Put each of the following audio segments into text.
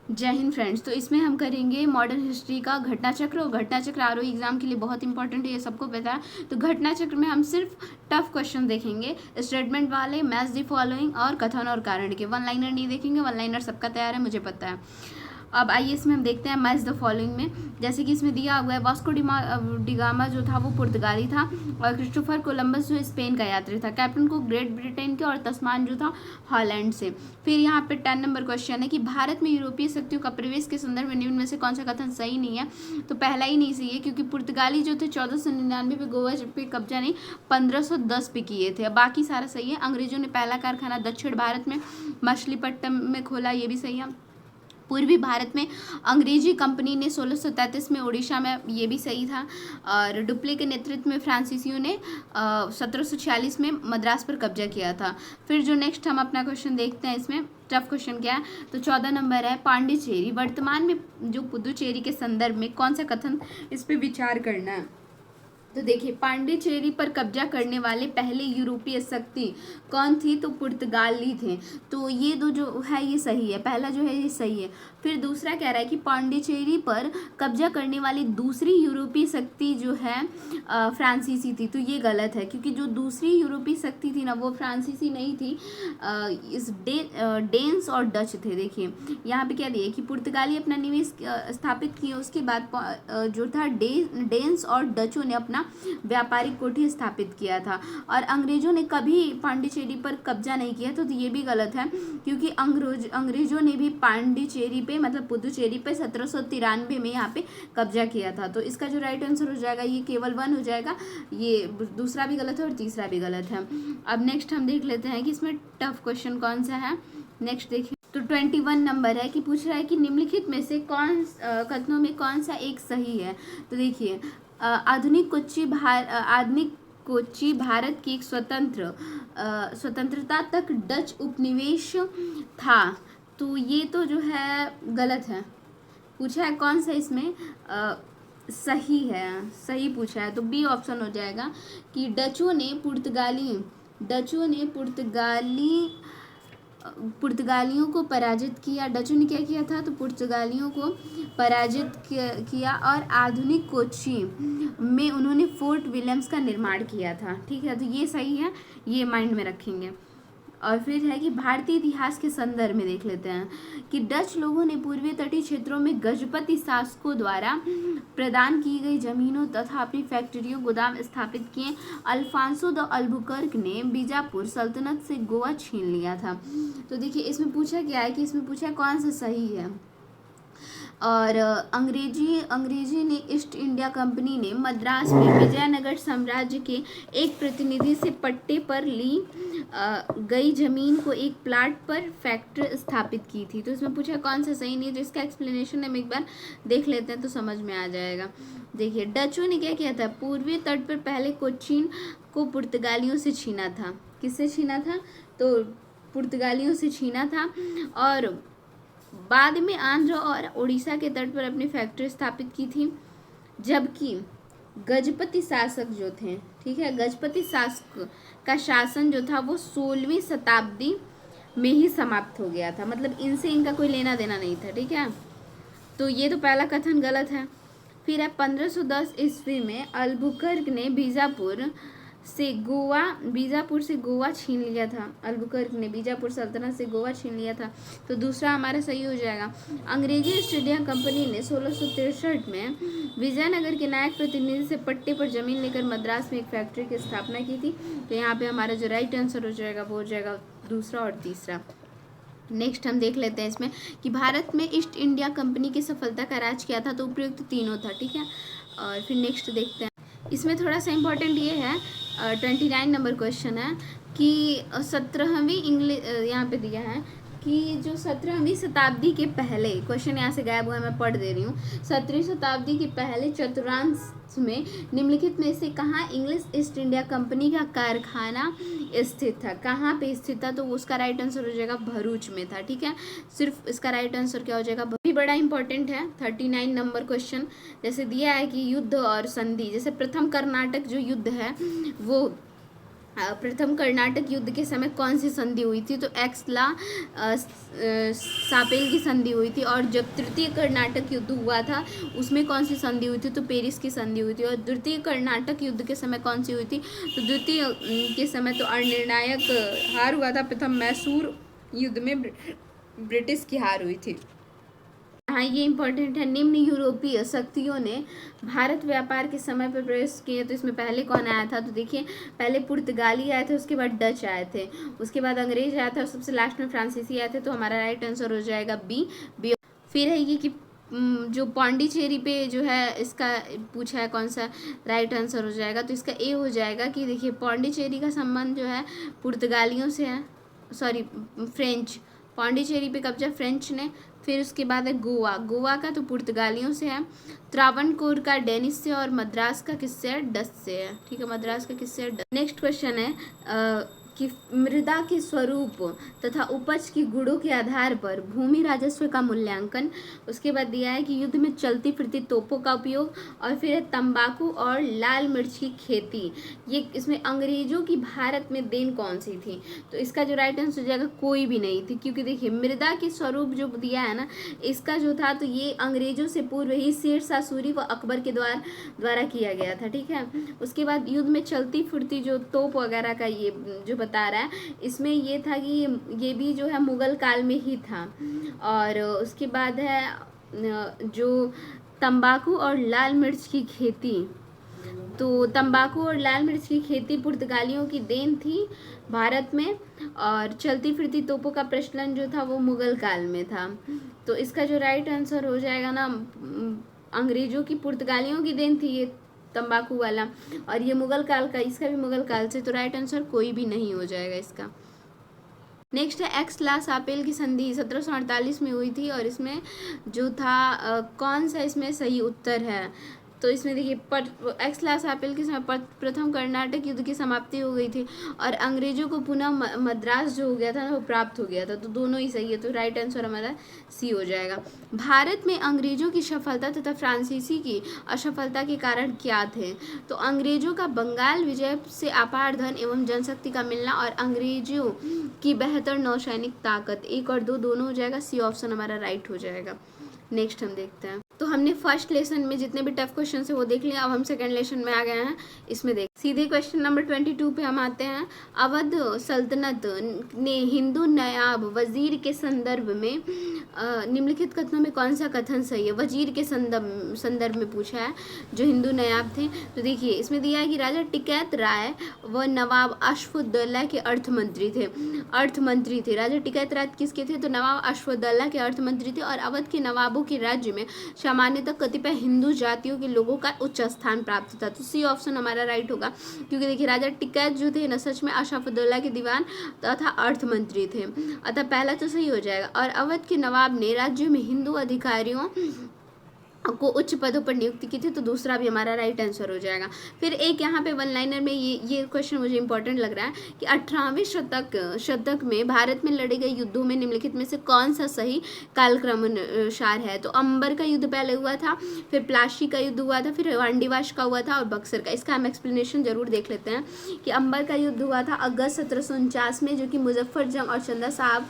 जय हिंद फ्रेंड्स। तो इसमें हम करेंगे मॉडर्न हिस्ट्री का घटना चक्र, और घटना चक्र आरओई एग्जाम के लिए बहुत इंपॉर्टेंट है, ये सबको पता है। तो घटना चक्र में हम सिर्फ टफ क्वेश्चन देखेंगे, स्टेटमेंट वाले, मैच द फॉलोइंग और कथन और कारण के। वन लाइनर नहीं देखेंगे, वन लाइनर सबका तैयार है, मुझे पता है। अब आइए इसमें हम देखते हैं मैच द फॉलोइंग में। जैसे कि इसमें दिया हुआ है, वास्को डिगामा जो था वो पुर्तगाली था, और क्रिस्टोफर कोलंबस जो स्पेन का यात्री था। कैप्टन को ग्रेट ब्रिटेन के, और तस्मान जो था हॉलैंड से। फिर यहाँ पे 10 नंबर क्वेश्चन है कि भारत में यूरोपीय शक्तियों का प्रवेश के संदर्भ में निम्न में से कौन सा कथन सही नहीं है। तो पहला ही नहीं सही है, क्योंकि पुर्तगाली जो थे 1499 पे गोवा पे कब्जा नहीं 1510 पे किए थे। बाकी सारा सही है। अंग्रेजों ने पहला कारखाना दक्षिण भारत में मछलीपट्टनम में खोला, ये भी सही है। पूर्वी भारत में अंग्रेजी कंपनी ने 1633 में उड़ीसा में, ये भी सही था। और डुप्ले के नेतृत्व में फ्रांसीसियों ने 1746 में मद्रास पर कब्जा किया था। फिर जो नेक्स्ट हम अपना क्वेश्चन देखते हैं, इसमें टफ क्वेश्चन क्या है। तो 14 नंबर है, पांडिचेरी वर्तमान में जो पुदुचेरी के संदर्भ में कौन सा कथन, इस पर विचार करना है। तो देखिए, पांडिचेरी पर कब्जा करने वाले पहले यूरोपीय शक्ति कौन थी, तो पुर्तगाली थे। तो ये दो जो है ये सही है, पहला जो है ये सही है। फिर दूसरा कह रहा है कि पांडिचेरी पर कब्जा करने वाली दूसरी यूरोपीय शक्ति जो है फ्रांसीसी थी। तो ये गलत है, क्योंकि जो दूसरी यूरोपीय शक्ति थी ना वो फ्रांसीसी नहीं थी, इस डेन्स और डच थे। देखिए यहाँ पे क्या दिया कि पुर्तगाली अपना निवेश स्थापित किए, उसके बाद जो था डेन्स और डचों ने अपना व्यापारिक कोठी स्थापित किया था। और अंग्रेजों ने कभी पांडिचेरी पर कब्जा नहीं किया। तो ये भी गलत है, क्योंकि अंग्रेजों ने भी पांडिचेरी पे मतलब पुदुचेरी पे 1793 में यहाँ पे कब्जा किया था। तो इसका जो राइट आंसर हो जाएगा ये केवल 1 हो जाएगा। ये दूसरा भी गलत है और तीसरा भी गलत है। अब नेक्स्ट हम देख लेते हैं कि इसमें टफ क्वेश्चन कौन सा है। नेक्स्ट देखिए, तो 21 नंबर है कि पूछ रहा है कि निम्नलिखित में से कथनों में कौन सा एक सही है। तो देखिए, आधुनिक कोच्चि भारत की एक स्वतंत्रता तक डच उपनिवेश था। तो ये तो जो है गलत है। पूछा है कौन सा इसमें सही है, सही पूछा है, तो बी ऑप्शन हो जाएगा कि डचों ने पुर्तगालियों को पराजित किया। डचों ने क्या किया था, तो पुर्तगालियों को पराजित किया, और आधुनिक कोच्चि में उन्होंने फोर्ट विलियम्स का निर्माण किया था। ठीक है, तो ये सही है, ये माइंड में रखेंगे। और फिर है कि भारतीय इतिहास के संदर्भ में देख लेते हैं कि डच लोगों ने पूर्वी तटीय क्षेत्रों में गजपति शासकों द्वारा प्रदान की गई जमीनों तथा अपनी फैक्ट्रियों गोदाम स्थापित किए। अल्फांसो द अल्बुकर्क ने बीजापुर सल्तनत से गोवा छीन लिया था। तो देखिए इसमें पूछा क्या है कि इसमें पूछा कौन सा सही है। और अंग्रेजी ने ईस्ट इंडिया कंपनी ने मद्रास में विजयनगर साम्राज्य के एक प्रतिनिधि से पट्टे पर ली गई जमीन को एक प्लाट पर फैक्ट्री स्थापित की थी। तो इसमें पूछा कौन सा सही नहीं, जिसका एक्सप्लेनेशन हम एक बार देख लेते हैं तो समझ में आ जाएगा। देखिए, डचों ने क्या किया था, पूर्वी तट पर पहले कोचीन को पुर्तगालियों से छीना था। किससे छीना था, तो पुर्तगालियों से छीना था। और बाद में आंध्र और उड़ीसा के तट पर अपनी फैक्ट्री स्थापित की थी। जबकि गजपति शासक जो थे, ठीक है, गजपति शासक का शासन जो था वो 16वीं शताब्दी में ही समाप्त हो गया था। मतलब इनसे इनका कोई लेना देना नहीं था। ठीक है, तो ये तो पहला कथन गलत है। फिर है 1510 ईस्वी में अल्बुकर्क ने बीजापुर से गोवा छीन लिया था। अल्बुकर्क ने बीजापुर सल्तनत से गोवा छीन लिया था। तो दूसरा हमारा सही हो जाएगा। अंग्रेजी ईस्ट इंडिया कंपनी ने 1663 में विजयनगर के नायक प्रतिनिधि से पट्टे पर जमीन लेकर मद्रास में एक फैक्ट्री की स्थापना की थी। तो यहाँ पे हमारा जो राइट आंसर हो जाएगा वो हो जाएगा दूसरा और तीसरा। नेक्स्ट हम देख लेते हैं इसमें कि भारत में ईस्ट इंडिया कंपनी की सफलता का राज क्या था। तो उपयुक्त तीनों था। ठीक है, और फिर नेक्स्ट देखते हैं। इसमें थोड़ा सा इम्पोर्टेंट ये है, 29 नंबर क्वेश्चन है कि 17वीं यहाँ पे दिया है कि जो 17वीं शताब्दी के पहले, क्वेश्चन यहाँ से गायब हुआ है, मैं पढ़ दे रही हूँ। 17वीं शताब्दी के पहले चतुर्थांश में निम्नलिखित में से कहाँ इंग्लिश ईस्ट इंडिया कंपनी का कारखाना स्थित था। कहाँ पे स्थित था, तो उसका राइट आंसर हो जाएगा भरूच में था। ठीक है, सिर्फ इसका राइट आंसर क्या हो जाएगा, भी बड़ा इंपॉर्टेंट है। 39 नंबर क्वेश्चन जैसे दिया है कि युद्ध और संधि, जैसे प्रथम कर्नाटक जो युद्ध है वो प्रथम कर्नाटक युद्ध के समय कौन सी संधि हुई थी? तो एक्सला सापेल की संधि हुई थी। और जब तृतीय कर्नाटक युद्ध हुआ था उसमें कौन सी संधि हुई थी? तो पेरिस की संधि हुई थी। और द्वितीय कर्नाटक युद्ध के समय कौन सी हुई थी? तो द्वितीय के समय तो अनिर्णायक हार हुआ था। प्रथम मैसूर युद्ध में ब्रिटिश की हार हुई थी। हाँ, ये इम्पोर्टेंट है। निम्न यूरोपीय शक्तियों ने भारत व्यापार के समय पर प्रवेश किए, तो इसमें पहले कौन आया था? तो देखिए, पहले पुर्तगाली आए थे, उसके बाद डच आए थे, उसके बाद अंग्रेज आया था और सबसे लास्ट में फ्रांसीसी आए थे। तो हमारा राइट आंसर हो जाएगा बी। फिर है ये कि जो पौंडीचेरी पे जो है इसका पूछा है कौन सा राइट आंसर हो जाएगा? तो इसका ए हो जाएगा कि देखिए पौंडीचेरी का संबंध जो है पुर्तगालियों से है, सॉरी फ्रेंच, पौंडीचेरी पे कब्जा फ्रेंच ने। फिर उसके बाद है गोवा, गोवा का तो पुर्तगालियों से है। त्रावणकोर का डेनिश से। और मद्रास का किससे है? डच से है। ठीक है, मद्रास का किससे है? डच। नेक्स्ट क्वेश्चन है कि मृदा के स्वरूप तथा उपज की गुणों के आधार पर भूमि राजस्व का मूल्यांकन। उसके बाद दिया है कि युद्ध में चलती फिरती तोपों का उपयोग। और फिर है तंबाकू और लाल मिर्च की खेती। ये इसमें अंग्रेजों की भारत में देन कौन सी थी? तो इसका जो राइट आंसर हो जाएगा कोई भी नहीं थी, क्योंकि देखिए मृदा के स्वरूप जो दिया है ना, इसका जो था तो ये अंग्रेजों से पूर्व ही शेरशाह सूरी व अकबर के द्वारा किया गया था। ठीक है, उसके बाद युद्ध में चलती फिरती जो तोप वगैरह का ये जो बता रहा है, इसमें ये था कि ये भी जो है मुगल काल में ही था। और उसके बाद है जो तंबाकू और लाल मिर्च की खेती। तो तंबाकू और लाल मिर्च की खेती पुर्तगालियों की देन थी भारत में। और चलती फिरती तोपों का प्रचलन जो था वो मुगल काल में था। तो इसका जो राइट आंसर हो जाएगा ना, अंग्रेजों की पुर्तगालियों की देन थी ये तंबाकू वाला, और ये मुगल काल का, इसका भी मुगल काल से। तो राइट आंसर कोई भी नहीं हो जाएगा इसका। नेक्स्ट है एक्सला सापेल की संधि 1748 में हुई थी। और इसमें जो था कौन सा इसमें सही उत्तर है? तो इसमें देखिए एक्सला सापेल के समय प्रथम कर्नाटक युद्ध की समाप्ति हो गई थी और अंग्रेजों को पुनः मद्रास जो हो गया था ना वो प्राप्त हो गया था। तो दोनों ही सही है, तो राइट आंसर हमारा सी हो जाएगा। भारत में अंग्रेजों की सफलता तथा फ्रांसीसी की असफलता के कारण क्या थे? तो अंग्रेजों का बंगाल विजय से अपार धन एवं जनशक्ति का मिलना और अंग्रेजों की बेहतर नौसैनिक ताकत। 1 और 2 दोनों हो जाएगा, सी ऑप्शन हमारा राइट हो जाएगा। नेक्स्ट हम देखते हैं। तो हमने फर्स्ट लेसन में जितने भी टफ क्वेश्चन है वो देख लिया। अब हम सेकंड लेसन में आ गए हैं। इसमें देख सीधे क्वेश्चन नंबर 22 पे हम आते हैं। अवध सल्तनत ने हिंदू नायाब वजीर के संदर्भ में निम्नलिखित कथनों में कौन सा कथन सही है? वजीर के संदर्भ में पूछा है, जो हिंदू नायाब थे। तो देखिए इसमें दिया है कि राजा टिकैत राय व नवाब अशफाउद्दौला के अर्थमंत्री थे। राजा टिकैत राय किसके थे? तो नवाब अशफाउद्दौला के अर्थमंत्री थे। और अवध के नवाबों के राज्य में सामान्यतः कतिपय हिंदू जातियों के लोगों का उच्च स्थान प्राप्त था। तो सी ऑप्शन हमारा राइट होगा, क्योंकि देखिए राजा टिकैत जो थे न सच में अशफाउद्दौला के दीवान तथा अर्थमंत्री थे, अतः पहला तो सही हो जाएगा। और अवध के नवाब ने राज्य में हिंदू अधिकारियों को उच्च पदों पर नियुक्ति की थी, तो दूसरा भी हमारा राइट आंसर हो जाएगा। फिर एक यहाँ पे वन लाइनर में ये क्वेश्चन मुझे इंपॉर्टेंट लग रहा है कि 18वें शतक में भारत में लड़े गए युद्धों में निम्नलिखित में से कौन सा सही कालक्रम अनुसार है? तो अंबर का युद्ध पहले हुआ था, फिर प्लासी का युद्ध हुआ था, फिर वांडीवाश का हुआ था और बक्सर का। इसका हम एक्सप्लेनेशन जरूर देख लेते हैं कि अंबर का युद्ध हुआ था अगस्त 1749 में, जो कि मुजफ्फर जंग और चंदा साहब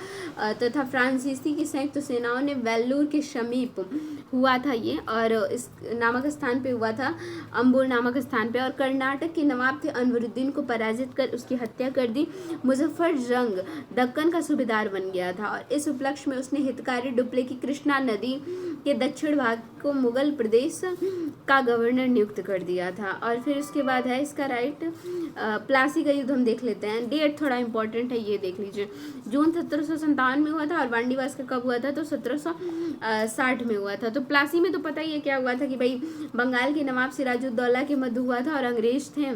तथा फ्रांसीसी की संयुक्त सेनाओं ने वेल्लूर के समीप हुआ था ये, और इस नामक स्थान पे हुआ था, अंबुर नामक स्थान पे। और कर्नाटक के नवाब थे अनवरुद्दीन को पराजित कर उसकी हत्या कर दी। मुजफ्फर जंग दक्कन का सूबेदार बन गया था और इस उपलक्ष्य में उसने हितकारी डुप्ले की कृष्णा नदी के दक्षिण भाग को मुगल प्रदेश का गवर्नर नियुक्त कर दिया था। और फिर उसके बाद है इसका राइट प्लासी का युद्ध हम देख लेते हैं। डेट थोड़ा इंपॉर्टेंट है, ये देख लीजिए। जून 1757 में हुआ था और वांडीवास का कब हुआ था? तो 1760 में हुआ था। तो प्लासी में तो पता ही है क्या हुआ था कि भाई बंगाल के नवाब सिराजुद्दौला के मध्य हुआ था और अंग्रेज थे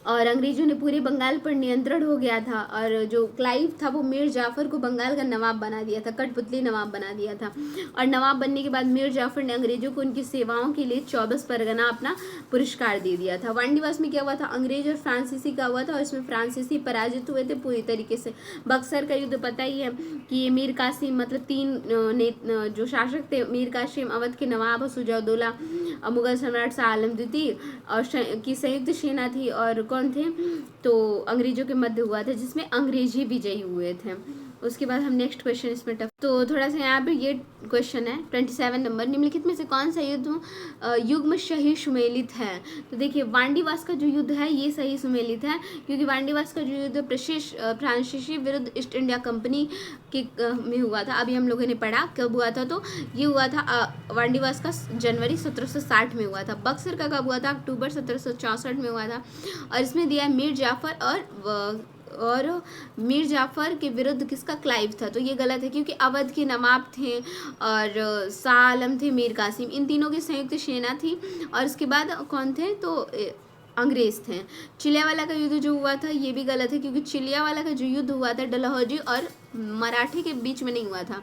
और अंग्रेजों ने पूरे बंगाल पर नियंत्रण हो गया था। और जो क्लाइव था वो मीर जाफर को बंगाल का नवाब बना दिया था, कठपुतली नवाब बना दिया था। और नवाब बनने के बाद मीर जाफर ने अंग्रेजों को उनकी सेवाओं के लिए 24 परगना अपना पुरस्कार दे दिया था। वांडीवास में क्या हुआ था? अंग्रेज और फ्रांसीसी का हुआ था और इसमें फ्रांसीसी पराजित हुए थे पूरी तरीके से। बक्सर का युद्ध पता ही है कि ये मीर कासिम, मतलब 3 जो शासक थे, मीर कासिम, अवध के नवाब सुजाउद्दौला, मुगल सम्राट शाह आलम द्वितीय और की संयुक्त सेना थी। और कौन थे, तो अंग्रेजों के मध्य हुआ था, जिसमें अंग्रेज ही विजयी हुए थे। उसके बाद हम नेक्स्ट क्वेश्चन इसमें टफ, तो थोड़ा सा यहाँ पे ये क्वेश्चन है 27 नंबर, निम्नलिखित में से कौन सा युद्ध युग्म सही सुमेलित है। तो देखिए वांडीवास का जो युद्ध है ये सही सुमेलित है, क्योंकि वांडीवास का जो युद्ध फ्रांसीसी विरुद्ध ईस्ट इंडिया कंपनी के में हुआ था। अभी हम लोगों ने पढ़ा कब हुआ था, तो ये हुआ था वांडीवास का जनवरी 1760 में हुआ था। बक्सर का कब हुआ था, अक्टूबर 1764 में हुआ था। और इसमें दिया है मीर जाफर और मीर जाफर के विरुद्ध किसका, क्लाइव था। तो ये गलत है, क्योंकि अवध के नवाब थे और शाह आलम थे, मीर कासिम, इन तीनों की संयुक्त सेना थी। और इसके बाद कौन थे, तो अंग्रेज थे। चिलियावाला का युद्ध जो हुआ था ये भी गलत है, क्योंकि चिलियावाला का जो युद्ध हुआ था डलहौजी और मराठे के बीच में नहीं हुआ था।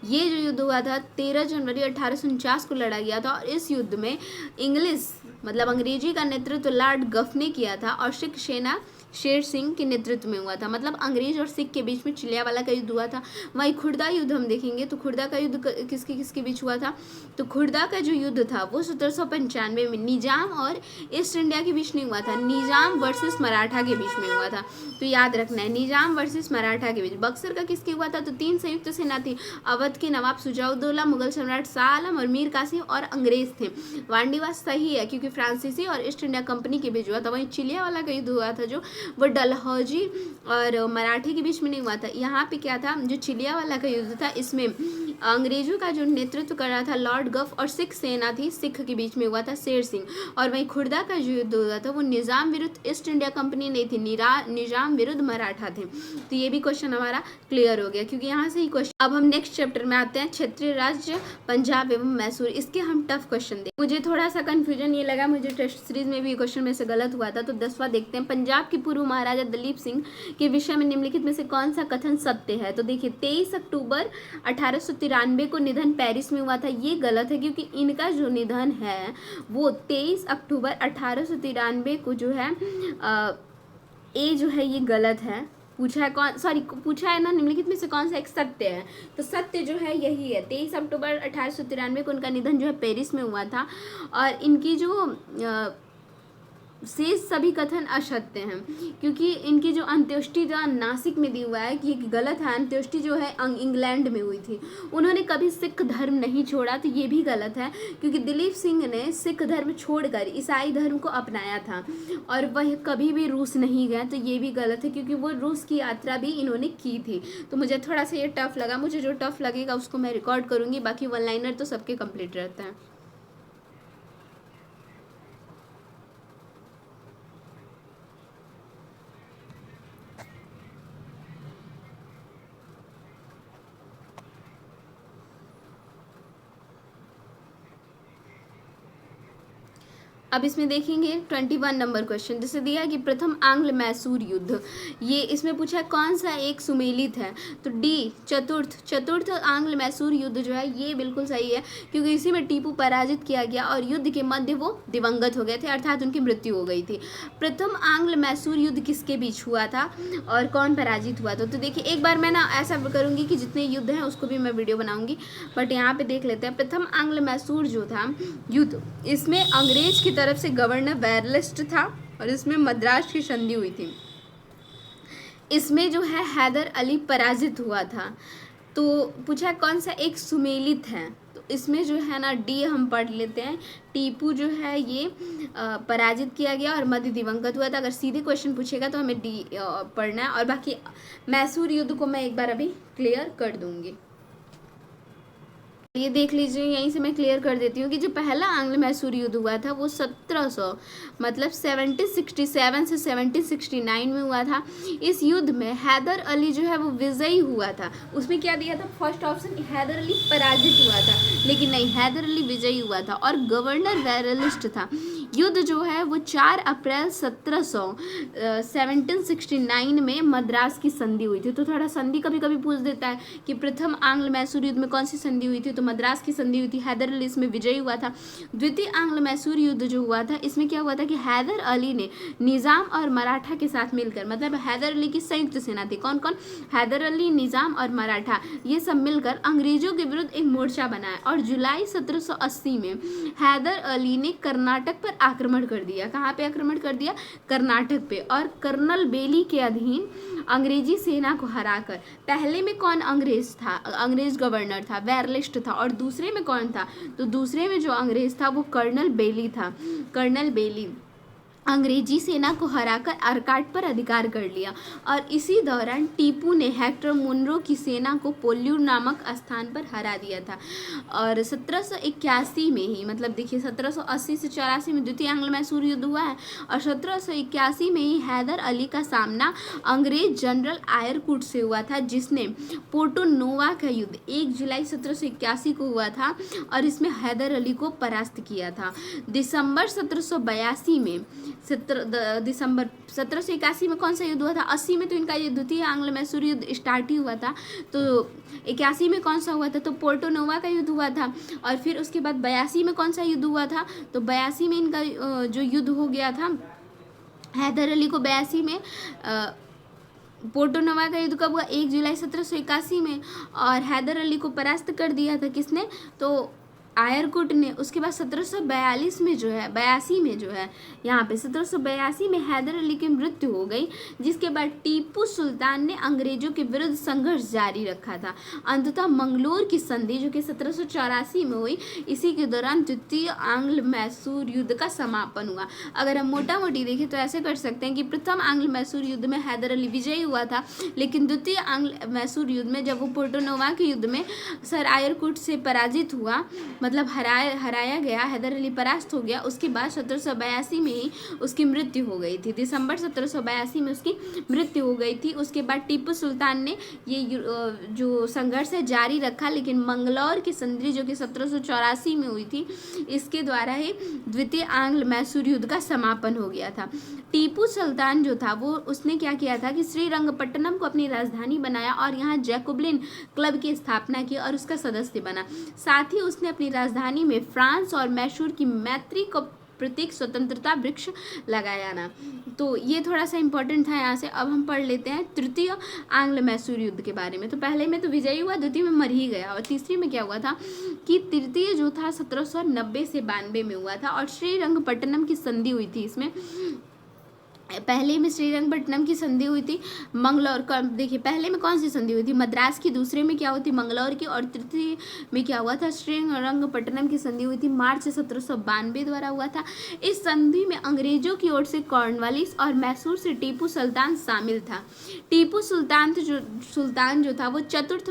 ये जो युद्ध हुआ था 13 जनवरी 1849 को लड़ा गया था। और इस युद्ध में इंग्लिश मतलब अंग्रेजी का नेतृत्व लॉर्ड गफ ने किया था और सिख सेना शेर सिंह के नेतृत्व में हुआ था। मतलब अंग्रेज और सिख के बीच में चिलियावाला का युद्ध हुआ था। वहीं खुर्दा युद्ध हम देखेंगे तो खुर्दा का युद्ध किसके बीच हुआ था, तो खुर्दा का जो युद्ध था वो 1795 में निजाम और ईस्ट इंडिया के बीच नहीं हुआ था, निजाम वर्सेस मराठा के बीच में हुआ था। तो याद रखना है निजाम वर्सेस मराठा के बीच। बक्सर का किसके हुआ था, तो 3 संयुक्त सेना थी, अवध के नवाब सुजाउद्दौला, मुगल सम्राट शाह आलम और मीर कासिम और अंग्रेज थे। वांडीवास सही है, क्योंकि फ्रांसीसी और ईस्ट इंडिया कंपनी के बीच हुआ था। वहीं चिलियावाला का युद्ध हुआ था जो वो डलहौजी और मराठे के बीच में नहीं हुआ था। यहाँ पे क्या था, जो चिलियावाला का युद्ध था इसमें अंग्रेजों का जो नेतृत्व कर रहा था लॉर्ड गफ और सिख सेना थी, सिख के बीच में हुआ था शेर सिंह। और वहीं खुर्दा का जो युद्ध हुआ था वो निजाम विरुद्ध ईस्ट इंडिया कंपनी नहीं थी, निजाम विरुद्ध मराठा थे। तो ये भी क्वेश्चन हमारा क्लियर हो गया, क्योंकि यहाँ से ही क्वेश्चन। अब हम नेक्स्ट चैप्टर में आते हैं, क्षेत्रीय राज्य पंजाब एवं मैसूर। इसके हम टफ क्वेश्चन देखें। मुझे थोड़ा सा कंफ्यूजन ये लगा, मुझे टेस्ट सीरीज में भी क्वेश्चन में से गलत हुआ था। तो 10वां देखते हैं, पंजाब के पूर्व महाराजा दलीप सिंह के विषय में निम्नलिखित में से कौन सा कथन सत्य है। तो देखिए 23 अक्टूबर 1893 को निधन पेरिस में हुआ था, ये गलत है, क्योंकि इनका जो निधन है वो 23 अक्टूबर 1893 को जो है ये जो है ये गलत है। पूछा है ना निम्नलिखित में से कौन सा एक सत्य है, तो सत्य जो है यही है। 23 अक्टूबर 1893 को उनका निधन जो है पेरिस में हुआ था। और इनकी जो शेष सभी कथन असत्य हैं, क्योंकि इनकी जो अंत्येष्टि जो नासिक में दी हुआ है कि गलत है, अंत्येष्टि जो है इंग्लैंड में हुई थी। उन्होंने कभी सिख धर्म नहीं छोड़ा, तो ये भी गलत है, क्योंकि दिलीप सिंह ने सिख धर्म छोड़कर ईसाई धर्म को अपनाया था और वह कभी भी रूस नहीं गए। तो ये भी गलत है, क्योंकि वो रूस की यात्रा भी इन्होंने की थी। तो मुझे थोड़ा सा ये टफ लगा, मुझे जो टफ लगेगा उसको मैं रिकॉर्ड करूँगी, बाकी 1 लाइनर तो सबके कंप्लीट रहते हैं। अब इसमें देखेंगे 21 नंबर क्वेश्चन, जिसे दिया है कि प्रथम आंग्ल मैसूर युद्ध, ये इसमें पूछा है कौन सा एक सुमेलित है। तो डी चतुर्थ आंग्ल मैसूर युद्ध जो है ये बिल्कुल सही है, क्योंकि इसी में टीपू पराजित किया गया और युद्ध के मध्य वो दिवंगत हो गए थे, अर्थात उनकी मृत्यु हो गई थी। प्रथम आंग्ल मैसूर युद्ध किसके बीच हुआ था और कौन पराजित हुआ था। तो देखिए एक बार मैं ना ऐसा करूँगी कि जितने युद्ध हैं उसको भी मैं वीडियो बनाऊंगी, बट यहाँ पे देख लेते हैं। प्रथम आंग्ल मैसूर जो था युद्ध, इसमें अंग्रेज की तरफ से गवर्नर वेरलिस्ट था और इसमें मद्रास की संधि हुई थी। इसमें जो है हैदर अली पराजित हुआ था। तो पूछा कौन सा एक सुमेलित है, तो इसमें जो है ना डी हम पढ़ लेते हैं। टीपू जो है ये पराजित किया गया और मध्य दिवंगत हुआ था। अगर सीधे क्वेश्चन पूछेगा तो हमें डी पढ़ना है, और बाकी मैसूर युद्ध को मैं एक बार अभी क्लियर कर दूंगी। ये देख लीजिए, यहीं से मैं क्लियर कर देती हूँ कि जो पहला आंग्ल मैसूर युद्ध हुआ था वो 1700 मतलब 1767 से 1769 में हुआ था। इस युद्ध में हैदर अली जो है वो विजयी हुआ था। उसमें क्या दिया था, फर्स्ट ऑप्शन हैदर अली पराजित हुआ था, लेकिन नहीं, हैदर अली विजयी हुआ था और गवर्नर वेरलिस्ट था। युद्ध जो है वो 4 अप्रैल 1769 में मद्रास की संधि हुई थी। तो थोड़ा संधि कभी कभी पूछ देता है कि प्रथम आंग्ल मैसूर युद्ध में कौन सी संधि हुई थी, तो मद्रास की संधि हुई थी। हैदर अली इसमें विजयी हुआ था। द्वितीय आंग्ल मैसूर युद्ध जो हुआ था इसमें क्या हुआ था कि हैदर अली ने निजाम और मराठा के साथ मिलकर, मतलब हैदर अली की संयुक्त सेना थी, कौन कौन, हैदर अली, निजाम और मराठा, ये सब मिलकर अंग्रेजों के विरुद्ध एक मोर्चा बनाया। और जुलाई 1780 में हैदर अली ने कर्नाटक पर आक्रमण कर दिया। कहाँ पे आक्रमण कर दिया? कर्नाटक पे। और कर्नल बेली के अधीन अंग्रेजी सेना को हराकर, पहले में कौन अंग्रेज था, अंग्रेज गवर्नर था, वेरलिस्ट था, और दूसरे में कौन था? तो दूसरे में जो अंग्रेज था वो कर्नल बेली था। कर्नल बेली अंग्रेजी सेना को हराकर अर्काट पर अधिकार कर लिया। और इसी दौरान टीपू ने हेक्टर मुनरो की सेना को पोल्यूर नामक स्थान पर हरा दिया था। और 1781 में ही, मतलब देखिए 1780 से 84 में द्वितीय आंग्ल मैसूर युद्ध हुआ है, और 1781 में ही हैदर अली का सामना अंग्रेज जनरल आयरकुट से हुआ था, जिसने पोर्टो नोवा का युद्ध 1 जुलाई 1781 को हुआ था, और इसमें हैदर अली को परास्त किया था। दिसंबर 1782 में दिसंबर 1781 में कौन सा युद्ध हुआ था? 80 में तो इनका ये द्वितीय आंग्ल मैसूर युद्ध स्टार्ट ही हुआ था। तो 81 में कौन सा हुआ था? तो पोर्टो नोवा का युद्ध हुआ था। और फिर उसके बाद 82 में कौन सा युद्ध हुआ था? तो 82 में इनका जो युद्ध हो गया था, हैदर अली को 82 में पोर्टो नोवा का युद्ध कब हुआ? 1 जुलाई 1781 में। और हैदर अली को परास्त कर दिया था किसने? तो आयरकुट ने। उसके बाद 1742 में जो है, 82 में जो है, यहाँ पे 1782 में हैदर अली की मृत्यु हो गई, जिसके बाद टीपू सुल्तान ने अंग्रेजों के विरुद्ध संघर्ष जारी रखा था। अंततः मंगलोर की संधि जो कि 1784 में हुई, इसी के दौरान द्वितीय आंग्ल मैसूर युद्ध का समापन हुआ। अगर हम मोटा मोटी देखें तो ऐसे कर सकते हैं कि प्रथम आंग्ल मैसूर युद्ध में हैदर अली विजयी हुआ था, लेकिन द्वितीय आंग्ल मैसूर युद्ध में जब वो पोर्टो नोवा के युद्ध में सर आयरकुट से पराजित हुआ, मतलब हराया गया, हैदर अली परास्त हो गया, उसके बाद 1782 में ही उसकी मृत्यु हो गई थी। दिसंबर 1782 में उसकी मृत्यु हो गई थी। उसके बाद टीपू सुल्तान ने ये जो संघर्ष है जारी रखा, लेकिन मंगलौर की संधि जो कि 1784 में हुई थी, इसके द्वारा ही द्वितीय आंग्ल मैसूर युद्ध का समापन हो गया था। टीपू सुल्तान जो था वो उसने क्या किया था कि श्रीरंगपट्टनम को अपनी राजधानी बनाया और यहाँ जैकोबिन क्लब की स्थापना की और उसका सदस्य बना। साथ ही उसने अपनी राजधानी में फ्रांस और मैसूर की मैत्री को प्रतीक स्वतंत्रता वृक्ष लगाया ना। तो ये थोड़ा सा इंपॉर्टेंट था यहाँ से। अब हम पढ़ लेते हैं तृतीय आंग्ल मैसूर युद्ध के बारे में। तो पहले में तो विजयी हुआ, द्वितीय में मर ही गया, और तीसरी में क्या हुआ था कि तृतीय जो था 1790 से 92 में हुआ था, और श्रीरंगपट्टनम की संधि हुई थी। इसमें पहले में श्रीरंगपट्टनम की संधि हुई थी, मंगलौर का देखिए पहले में कौन सी संधि हुई थी? मद्रास की। दूसरे में क्या हुई थी? मंगलौर की। और तृतीय में क्या हुआ था? श्रीरंगपट्टनम की संधि हुई थी, मार्च 1792 द्वारा हुआ था। इस संधि में अंग्रेजों की ओर से कॉर्नवालिस और मैसूर से टीपू सुल्तान शामिल था। टीपू सुल्तान जो था वो चतुर्थ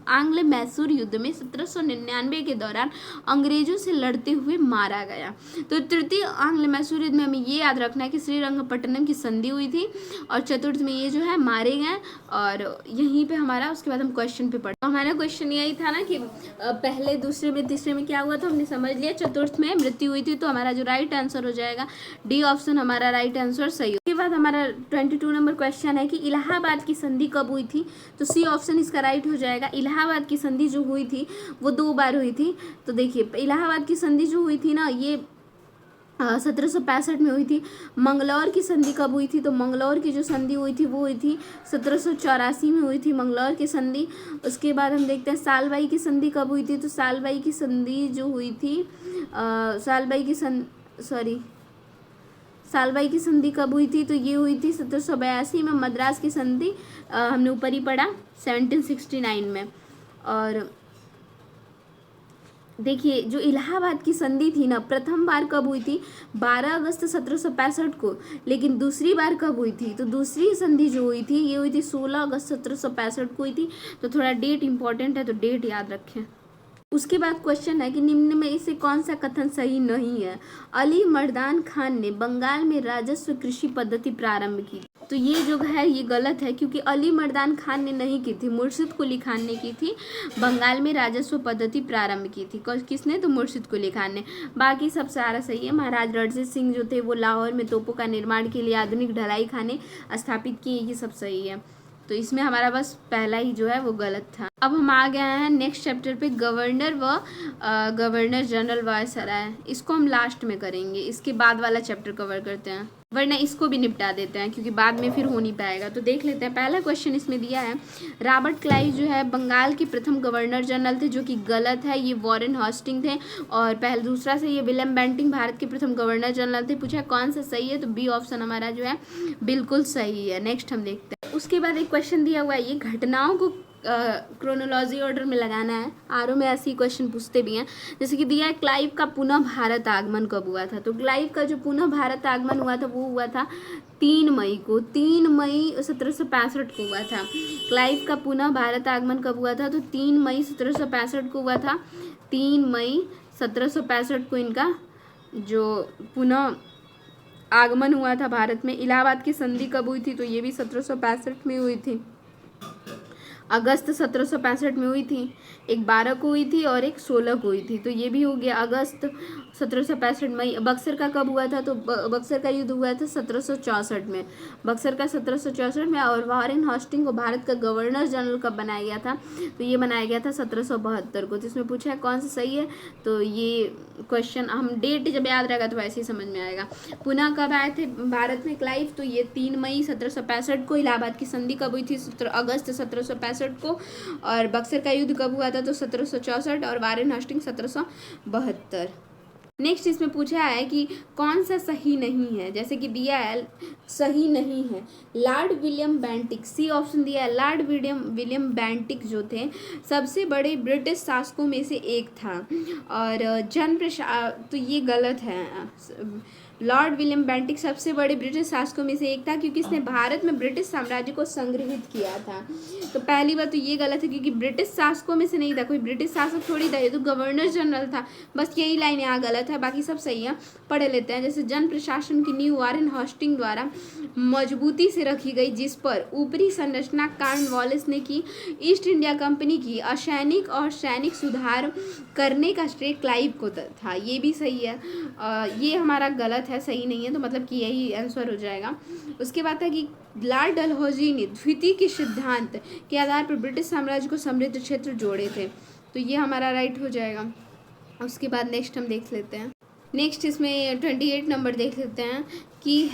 आंग्ल मैसूर युद्ध में 1799 के दौरान अंग्रेजों से लड़ते हुए मारा गया। तो तृतीय आंग्ल मैसूर युद्ध में हमें ये याद रखना है कि श्रीरंगपट्टनम की संधि हुई थी, और चतुर्थ में ये जो है मारे गए। और यहीं पे हमारा उसके बाद हम क्वेश्चन पे पढ़े। हमारा क्वेश्चन यही था ना कि पहले, दूसरे में, तीसरे में क्या हुआ था हमने समझ लिया। चतुर्थ में मृत्यु हुई थी, तो हमारा जो राइट आंसर हो जाएगा डी ऑप्शन हमारा राइट आंसर सही। उसके बाद हमारा 22 नंबर क्वेश्चन है कि इलाहाबाद की संधि कब हुई थी? तो सी ऑप्शन इसका राइट हो जाएगा। इलाहाबाद की संधि जो हुई थी वो 2 बार हुई थी। तो देखिए इलाहाबाद की संधि जो हुई थी ना, ये 1765 में हुई थी। मंगलौर की संधि कब हुई थी? तो मंगलौर की जो संधि हुई थी वो हुई थी 1784 में हुई थी मंगलौर की संधि। उसके बाद हम देखते हैं सालबाई की संधि कब हुई थी? तो सालबाई की संधि जो हुई थी सालबाई की संधि कब हुई थी? तो ये हुई थी 1782 में। मद्रास की संधि हमने ऊपर ही पढ़ा 1769 में। और देखिए जो इलाहाबाद की संधि थी ना, प्रथम बार कब हुई थी? 12 अगस्त 1765 को। लेकिन दूसरी बार कब हुई थी? तो दूसरी संधि जो हुई थी ये हुई थी 16 अगस्त 1765 को हुई थी। तो थोड़ा डेट इंपॉर्टेंट है, तो डेट याद रखें। उसके बाद क्वेश्चन है कि निम्न में इसे कौन सा कथन सही नहीं है? अली मर्दान खान ने बंगाल में राजस्व कृषि पद्धति प्रारंभ की। तो ये जो है ये गलत है, क्योंकि अली मर्दान खान ने नहीं की थी, मुर्शिद कुली खान ने की थी। बंगाल में राजस्व पद्धति प्रारंभ की थी किसने? तो मुर्शिद कुली खान ने। बाकी सब सारा सही है। महाराज रणजीत सिंह जो थे वो लाहौर में तोपों का निर्माण के लिए आधुनिक ढलाई खाने स्थापित किए, ये सब सही है। तो इसमें हमारा बस पहला ही जो है वो गलत था। अब हम आ गए हैं नेक्स्ट चैप्टर पे, गवर्नर व गवर्नर जनरल वायसराय। इसको हम लास्ट में करेंगे, इसके बाद वाला चैप्टर कवर करते हैं, वरना इसको भी निपटा देते हैं क्योंकि बाद में फिर हो नहीं पाएगा। तो देख लेते हैं, पहला क्वेश्चन इसमें दिया है, रॉबर्ट क्लाइव जो है बंगाल के प्रथम गवर्नर जनरल थे, जो कि गलत है, ये वॉरेन हॉस्टिंग थे। और पहले दूसरा से ये विलियम बेंटिंग भारत के प्रथम गवर्नर जनरल थे। पूछा कौन सा सही है, तो बी ऑप्शन हमारा जो है बिल्कुल सही है। नेक्स्ट हम देखते हैं, उसके बाद एक क्वेश्चन दिया हुआ है, ये घटनाओं को क्रोनोलॉजी ऑर्डर में लगाना है। आरओ में ऐसे ही क्वेश्चन पूछते भी हैं, जैसे कि दिया है क्लाइव का पुनः भारत आगमन कब हुआ था। तो क्लाइव का जो पुनः भारत आगमन हुआ था वो हुआ था 3 मई को, 3 मई 1765 को हुआ था। क्लाइव का पुनः भारत आगमन कब हुआ था, तो 3 मई 1765 को हुआ था। 3 मई 1765 को इनका जो पुनः आगमन हुआ था भारत में। इलाहाबाद की संधि कब हुई थी, तो ये भी 1765 में हुई थी। अगस्त 1765 में हुई थी, एक 12 को हुई थी और एक 16 को हुई थी, तो ये भी हो गया अगस्त 1765। मई बक्सर का कब हुआ था, तो बक्सर का युद्ध हुआ था 1764 में, बक्सर का 1764 में। और वॉरेन हॉस्टिंग को भारत का गवर्नर जनरल कब बनाया गया था, तो ये बनाया गया था 1772 को। तो इसमें पूछा है कौन सा सही है, तो ये क्वेश्चन हम डेट जब याद रहेगा तो वैसे ही समझ में आएगा। पुनः कब आए थे भारत में क्लाइव, तो ये 3 मई 1765 को। इलाहाबाद की संधि कब हुई थी, अगस्त 1765 को। और बक्सर का युद्ध कब हुआ था, तो 1764। और वॉरेन हॉस्टिंग 1772। नेक्स्ट इसमें पूछा है कि कौन सा सही नहीं है, जैसे कि दिया है सही नहीं है Lord William Bentinck, C option दिया है। लॉर्ड विलियम बेंटिक जो थे सबसे बड़े ब्रिटिश शासकों में से एक था। और तो ये गलत है। लॉर्ड विलियम बेंटिक सबसे बड़े ब्रिटिश शासकों में से एक था क्योंकि इसने भारत में ब्रिटिश साम्राज्य को संग्रहित किया था। तो पहली बात तो ये गलत है क्योंकि ब्रिटिश शासकों में से नहीं था, कोई ब्रिटिश शासक थोड़ी था, ये तो गवर्नर जनरल था। बस यही लाइन यहाँ गलत है, बाकी सब सही है। पढ़ लेते हैं, जैसे जन प्रशासन की नींव वॉरेन हॉस्टिंग द्वारा मजबूती से रखी गई, जिस पर ऊपरी संरचना कॉर्नवालिस ने की। ईस्ट इंडिया कंपनी की असैनिक और सैनिक सुधार करने का श्रेय क्लाइव को था, ये भी सही है। ये हमारा गलत है, सही नहीं है, तो मतलब कि यही आंसर हो जाएगा। उसके बाद था कि लॉर्ड डलहौजी ने द्वितीय के सिद्धांत के आधार पर ब्रिटिश साम्राज्य को समृद्ध क्षेत्र जोड़े थे, तो ये हमारा राइट हो जाएगा। उसके बाद नेक्स्ट हम देख लेते हैं, नेक्स्ट इसमें 28 नंबर देख लेते हैं कि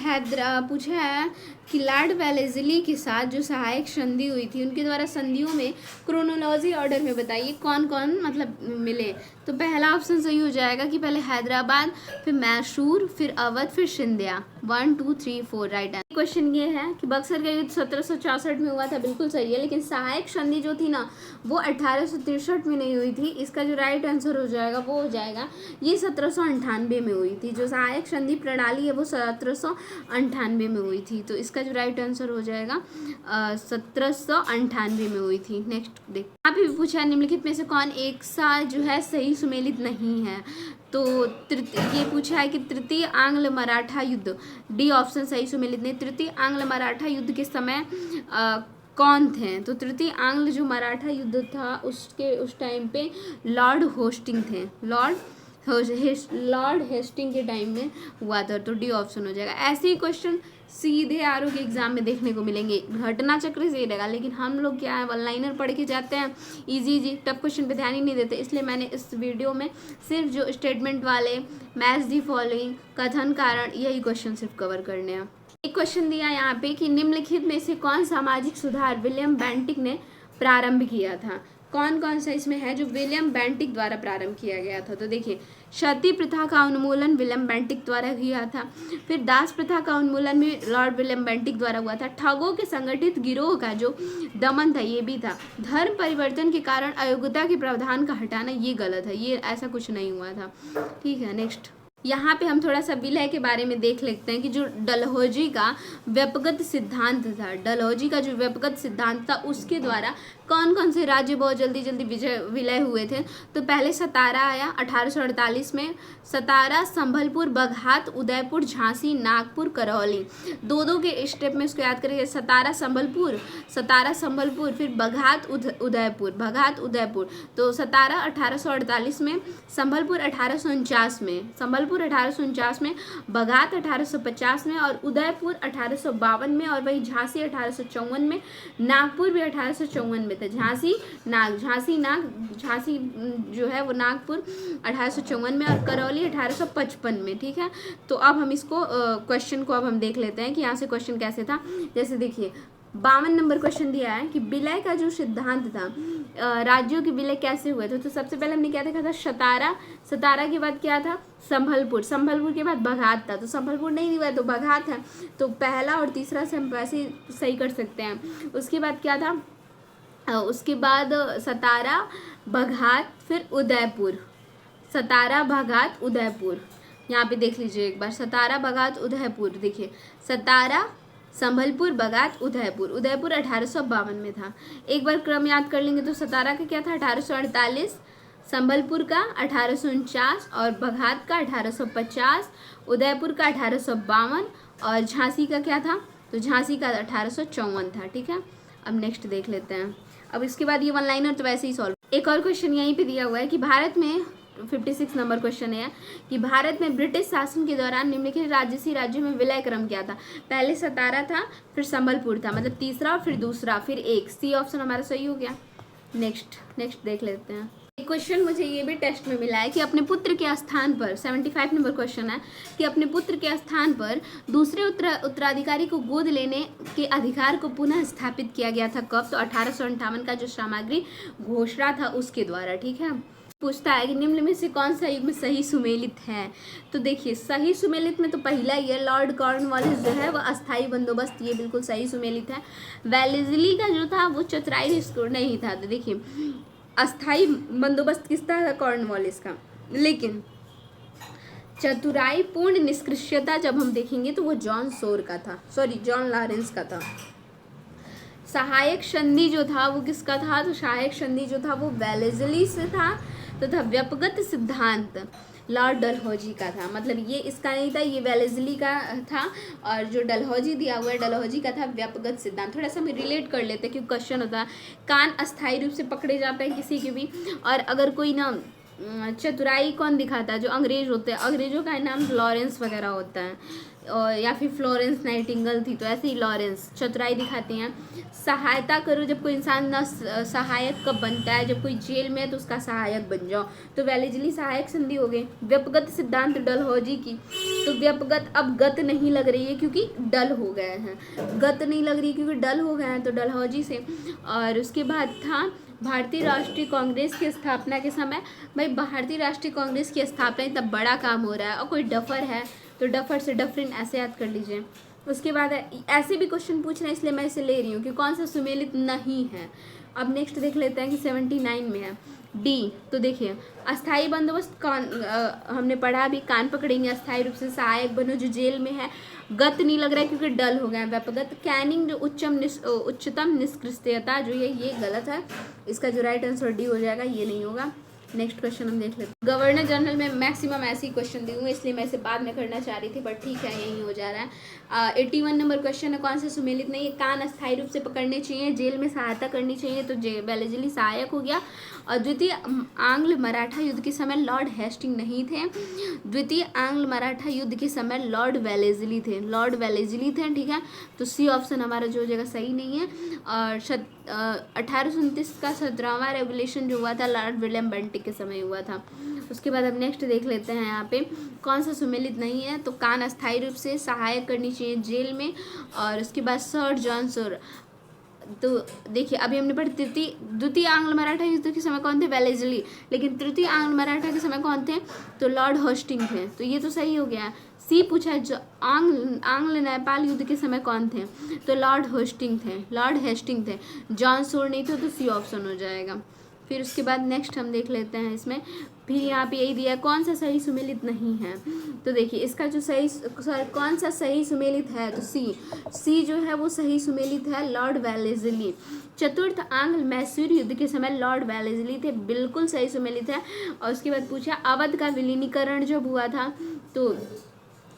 पूछा है कि लॉर्ड वेलेस्ली के साथ जो सहायक संधि हुई थी उनके द्वारा संधियों में क्रोनोलॉजी ऑर्डर में बताइए कौन कौन मतलब मिले। तो पहला ऑप्शन सही हो जाएगा कि पहले हैदराबाद, फिर मैसूर, फिर अवध, फिर सिंधिया। 1 2 3 4 right answer. क्वेश्चन ये है कि बक्सर का युद्ध 1764 में हुआ था, बिल्कुल सही है, लेकिन सहायक संधि जो थी ना वो 1863 में नहीं हुई थी। इसका जो राइट आंसर हो जाएगा वो हो जाएगा ये 1798 में हुई थी। जो सहायक संधि प्रणाली है वो 1798 में हुई थी, तो इसका जो राइट आंसर हो जाएगा 1798 में हुई थी। नेक्स्ट देख, यहाँ पे भी पूछा है निम्नलिखित में से कौन एक सा जो है सही सुमेलित नहीं है। तो ये पूछा है कि तृतीय आंग्ल मराठा युद्ध, डी ऑप्शन सही सुमेलित नहीं। तृतीय आंग्ल मराठा युद्ध के समय कौन थे, तो तृतीय आंग्ल जो मराठा युद्ध था उस टाइम पे लॉर्ड होस्टिंग थे, लॉर्ड हेस्टिंग के टाइम में हुआ था, तो डी ऑप्शन हो जाएगा। ऐसे ही क्वेश्चन सीधे आरओ के एग्जाम में देखने को मिलेंगे, घटना चक्र से रहेगा, लेकिन हम लोग क्या है वन लाइनर पढ़ के जाते हैं, इजी टफ क्वेश्चन पे ध्यान ही नहीं देते। इसलिए मैंने इस वीडियो में सिर्फ जो स्टेटमेंट वाले, मैच दी फॉलोइंग, कथन कारण, यही क्वेश्चन सिर्फ कवर करने हैं। एक क्वेश्चन दिया यहाँ पे कि निम्नलिखित में से कौन सामाजिक सुधार विलियम बेंटिक ने प्रारंभ किया था। कौन कौन सा इसमें है जो विलियम बेंटिक द्वारा प्रारंभ किया गया था। तो देखिए, सती प्रथा का उन्मूलन विलियम बेंटिक द्वारा किया था। फिर दास प्रथा का उन्मूलन भी लॉर्ड विलियम बेंटिक द्वारा हुआ था। ठगों के संगठित गिरोह का जो दमन था ये भी था। धर्म परिवर्तन के कारण अयोग्यता के प्रावधान का हटाना ये गलत है, ये ऐसा कुछ नहीं हुआ था। ठीक है, नेक्स्ट यहाँ पे हम थोड़ा सा विलय के बारे में देख लेते हैं कि जो डलहौजी का व्यापकगत सिद्धांत था, डलहौजी का जो व्यापकगत सिद्धांत था उसके द्वारा कौन कौन से राज्य बहुत जल्दी जल्दी विलय हुए थे? तो पहले सतारा आया 1848 में। सतारा, संभलपुर, बघात, उदयपुर, झांसी, नागपुर, करौली। दो दो के स्टेप में इसको याद करेंगे। सतारा संभलपुर, फिर बघात उदयपुर, बघात उदयपुर। तो सतारा 1848 में, संभलपुर 1849 में, बघात 1850 में, और उदयपुर 1852 में, और वही झांसी 1854 में, नागपुर भी 1854 में थे। झांसी जो है वो नागपुर 1854 में, और करौली 1855 में। ठीक है, तो अब हम इसको क्वेश्चन को अब हम देख लेते हैं कि यहाँ से क्वेश्चन कैसे था। जैसे देखिए 52 नंबर क्वेश्चन दिया है कि विलय का जो सिद्धांत था, राज्यों के विलय कैसे हुए थे। तो सबसे पहले हमने क्या देखा था? सतारा के बाद क्या था? संभलपुर के बाद बघात था। तो संभलपुर नहीं हुआ तो बघात है। तो पहला और तीसरा से हम वैसे सही कर सकते हैं। उसके बाद क्या था? उसके बाद सतारा, बघात, फिर उदयपुर। सतारा, बघात, उदयपुर। यहाँ पे देख लीजिए एक बार, सतारा, बघात, उदयपुर। देखिए सतारा, संभलपुर, बघात, उदयपुर 1852 में था। एक बार क्रम याद कर लेंगे तो सतारा का क्या था? 1848, संभलपुर का 1849, और बघात का 1850, उदयपुर का 1852, और झांसी का क्या था? तो झांसी का 1854 था। ठीक है, अब नेक्स्ट देख लेते हैं। अब इसके बाद ये वन लाइनर तो वैसे ही सॉल्व। एक और क्वेश्चन यहीं पे दिया हुआ है कि भारत में 56 नंबर क्वेश्चन है कि भारत में ब्रिटिश शासन के दौरान निम्नलिखित राज्यों में विलय क्रम क्या था? पहले सतारा था, फिर संबलपुर था, मतलब तीसरा, फिर दूसरा, फिर एक। सी ऑप्शन हमारा सही हो गया। नेक्स्ट देख लेते हैं। एक क्वेश्चन मुझे ये भी टेस्ट में मिला है कि अपने पुत्र के स्थान पर, 75 नंबर क्वेश्चन है कि अपने पुत्र के स्थान पर दूसरे उत्तराधिकारी को गोद लेने के अधिकार को पुनः स्थापित किया गया था कब? तो 1858 का जो सामग्री घोषणा था उसके द्वारा। ठीक है, पूछता है कि निम्न में से कौन सा युग्म सही सुमेलित है? तो देखिए सही सुमेलित में तो पहला ही है, लॉर्ड कॉर्नवालिस जो है वो अस्थाई बंदोबस्त, ये बिल्कुल सही सुमेलित है। वेलेस्ली का जो था वो चतुराई नहीं था। तो देखिए अस्थाई बंदोबस्त किसका था? कॉर्नवालिस का। लेकिन चतुराई पूर्ण निष्क्रियता जब हम देखेंगे तो वो जॉन लॉरेंस का था। सहायक संधि जो था वो किसका था? तो सहायक संधि जो था वो वेलेस्ली से था। तथा व्यपगत सिद्धांत लॉर्ड डलहौजी का था। मतलब ये इसका नहीं था, ये वेलेस्ली का था। और जो डलहौजी दिया हुआ है, डलहौजी का था व्यपगत सिद्धांत। थोड़ा सा हम रिलेट कर लेते हैं क्योंकि क्वेश्चन होता है कान अस्थायी रूप से पकड़े जाते हैं किसी के भी, और अगर कोई ना चतुराई कौन दिखाता है? जो अंग्रेज होते हैं, अंग्रेजों का नाम लॉरेंस वगैरह होता है, और या फिर फ्लोरेंस नाइटिंगेल थी, तो ऐसे ही लॉरेंस चतुराई दिखाते हैं। सहायता करो, जब कोई इंसान ना सहायक कब बनता है? जब कोई जेल में है तो उसका सहायक बन जाओ, तो वेलेस्ली सहायक संधि हो गई। व्यपगत सिद्धांत डलहौजी की, तो व्यपगत अब गत नहीं लग रही है क्योंकि डल हो गए हैं, गत नहीं लग रही क्योंकि डल हो गए हैं, तो डलहौजी से। और उसके बाद था भारतीय राष्ट्रीय कांग्रेस की स्थापना के समय। भाई भारतीय राष्ट्रीय कांग्रेस की स्थापना इतना बड़ा काम हो रहा है और कोई डफर है तो डफर से डफरिन ऐसे याद कर लीजिए। उसके बाद ऐसे भी क्वेश्चन पूछ रहे हैं इसलिए मैं इसे ले रही हूँ कि कौन सा सुमेलित नहीं है। अब नेक्स्ट देख लेते हैं कि 79 में है डी। तो देखिए अस्थाई बंदोबस्त कान, हमने पढ़ा भी, कान पकड़ेंगे, अस्थाई रूप से सहायक बनो जो जेल में है, गत नहीं लग रहा है क्योंकि डल हो गया। व्यपगत कैनिंग जो उच्चतम निष्क्रियता जो ये गलत है, इसका जो राइट आंसर डी हो जाएगा, ये नहीं होगा। नेक्स्ट क्वेश्चन हम देख लेते हैं। गवर्नर जनरल में मैक्सिमम ऐसे ही क्वेश्चन दूंगा इसलिए मैं इसे बाद में करना चाह रही थी, बट ठीक है यही हो जा रहा है। 81 नंबर क्वेश्चन है कौन सा सुमेलित नहीं है? कान अस्थायी रूप से पकड़ने चाहिए, जेल में सहायता करनी चाहिए, तो वेलेस्ली सहायक हो गया। और द्वितीय आंग्ल मराठा युद्ध के समय लॉर्ड हेस्टिंग नहीं थे, द्वितीय आंग्ल मराठा युद्ध के समय लॉर्ड वेलेस्ली थे, ठीक है, तो सी ऑप्शन हमारा जो जगह सही नहीं है। और 1829 का 17वां रेवोल्यूशन जो हुआ था लॉर्ड विलियम बेंटिक के समय हुआ था। उसके बाद अब नेक्स्ट देख लेते हैं यहाँ पे कौन सा सुमेलित नहीं है। तो कान अस्थायी रूप से सहायक करनी चाहिए जेल में। और उसके बाद सर जॉन सोर, तो देखिए अभी हमने पढ़ा द्वितीय आंग्ल मराठा युद्ध के समय कौन थे? वेलेस्ली। लेकिन तृतीय आंग्ल मराठा के समय कौन थे? तो लॉर्ड होस्टिंग थे, तो ये तो सही हो गया। सी पूछा है जो आंग्ल नेपाल युद्ध के समय कौन थे? तो लॉर्ड हेस्टिंग थे। जॉन सोर नहीं थे, तो सी ऑप्शन हो जाएगा। फिर उसके बाद नेक्स्ट हम देख लेते हैं इसमें, फिर यहाँ पे यही दिया है कौन सा सही सुमेलित नहीं है। तो देखिए इसका जो कौन सा सही सुमेलित है, तो सी जो है वो सही सुमेलित है, लॉर्ड वेलेस्ली। चतुर्थ आंग्ल मैसूर युद्ध के समय लॉर्ड वेलेस्ली थे, बिल्कुल सही सुमेलित है। और उसके बाद पूछा अवध का विलीनीकरण जब हुआ था, तो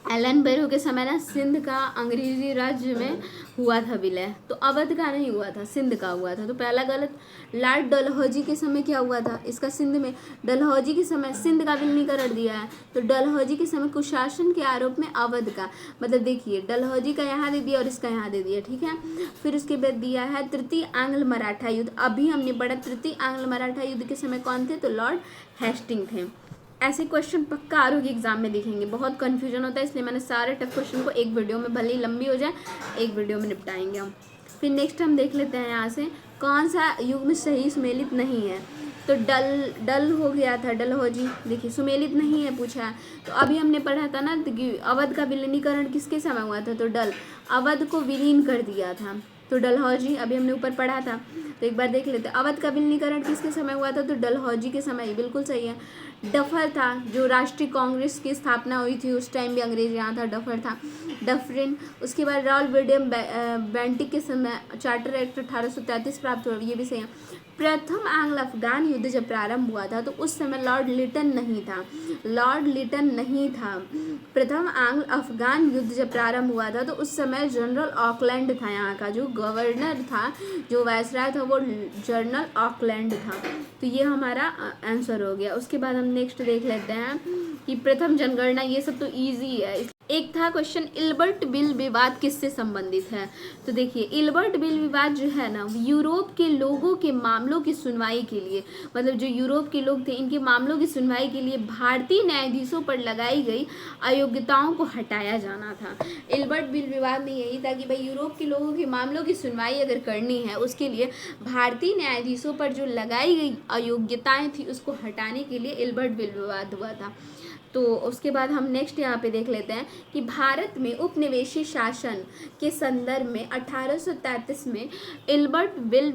एलन बैरो के समय ना सिंध का अंग्रेजी राज्य में हुआ था विलय, तो अवध का नहीं हुआ था, सिंध का हुआ था, तो पहला गलत। लॉर्ड डलहौजी के समय क्या हुआ था, इसका सिंध में, डलहौजी के समय सिंध का विलीनीकरण दिया है, तो डलहौजी के समय कुशासन के आरोप में अवध का, मतलब देखिए डलहौजी का यहाँ दे दिया और इसका यहाँ दे दिया, ठीक है। फिर उसके बाद दिया है तृतीय आंग्ल मराठा युद्ध, अभी हमने पढ़ा तृतीय आंग्ल मराठा युद्ध के समय कौन थे, तो लॉर्ड हेस्टिंग थे। ऐसे क्वेश्चन पक्का आरोग्य एग्जाम में देखेंगे, बहुत कन्फ्यूजन होता है, इसलिए मैंने सारे टफ क्वेश्चन को एक वीडियो में, भले ही लंबी हो जाए, एक वीडियो में निपटाएंगे हम। फिर नेक्स्ट हम देख लेते हैं यहाँ से कौन सा युग में सही सुमेलित नहीं है, तो डल हो गया था, डलहौजी देखिए सुमेलित नहीं है पूछा है। तो अभी हमने पढ़ा था ना कि अवध का विलीनीकरण किसके समय हुआ था, तो अवध को विलीन कर दिया था, तो डलहौजी, अभी हमने ऊपर पढ़ा था। तो एक बार देख लेते हैं अवध का विलीनीकरण किसके समय हुआ था, तो डलहौजी के समय, बिल्कुल सही है। डफर था, जो राष्ट्रीय कांग्रेस की स्थापना हुई थी उस टाइम भी अंग्रेज यहाँ था, डफर था, डफरिन। उसके बाद रॉयल विलियम बेंटिक के समय चार्टर एक्ट 1833 प्राप्त हुआ, ये भी सही है। प्रथम आंग्ल अफगान युद्ध जब प्रारंभ हुआ था तो उस समय लॉर्ड लिटन नहीं था, लॉर्ड लिटन नहीं था। प्रथम आंग्ल अफगान युद्ध जब प्रारंभ हुआ था तो उस समय जनरल ऑकलैंड था, यहाँ का जो गवर्नर था, जो वायसराय था वो जनरल ऑकलैंड था। तो ये हमारा आंसर हो गया। उसके बाद हम नेक्स्ट देख लेते हैं कि प्रथम जनगणना, ये सब तो इजी है। एक था क्वेश्चन इल्बर्ट बिल विवाद किससे संबंधित है, तो देखिए इल्बर्ट बिल विवाद जो है ना, यूरोप के लोगों के मामलों की सुनवाई के लिए, मतलब जो यूरोप के लोग थे इनके मामलों की सुनवाई के लिए भारतीय न्यायाधीशों पर लगाई गई अयोग्यताओं को हटाया जाना था। इल्बर्ट बिल विवाद में यही था कि भाई यूरोप के लोगों के मामलों की सुनवाई अगर करनी है उसके लिए भारतीय न्यायाधीशों पर जो लगाई गई अयोग्यताएं थी उसको हटाने के लिए इल्बर्ट बिल विवाद हुआ था। तो उसके बाद हम नेक्स्ट यहाँ पे देख लेते हैं कि भारत में उपनिवेशी शासन के संदर्भ में 1833 में इल्बर्ट बिल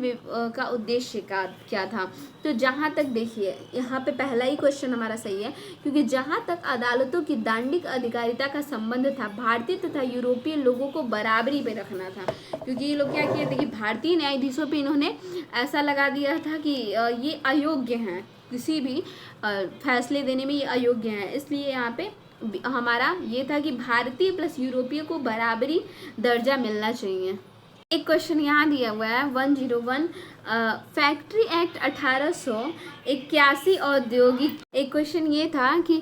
का उद्देश्य क्या था। तो जहाँ तक देखिए यहाँ पे पहला ही क्वेश्चन हमारा सही है, क्योंकि जहाँ तक अदालतों की दांडिक अधिकारिता का संबंध था भारतीय तथा यूरोपीय लोगों को बराबरी पे रखना था, क्योंकि ये लोग क्या किए थे कि भारतीय न्यायाधीशों पे इन्होंने ऐसा लगा दिया था कि ये अयोग्य हैं, किसी भी फैसले देने में ये अयोग्य हैं, इसलिए यहाँ पे हमारा ये था कि भारतीय प्लस यूरोपीय को बराबरी दर्जा मिलना चाहिए। एक क्वेश्चन यहाँ दिया हुआ है 101 फैक्ट्री एक्ट 1881 औद्योगिक, एक क्वेश्चन ये था कि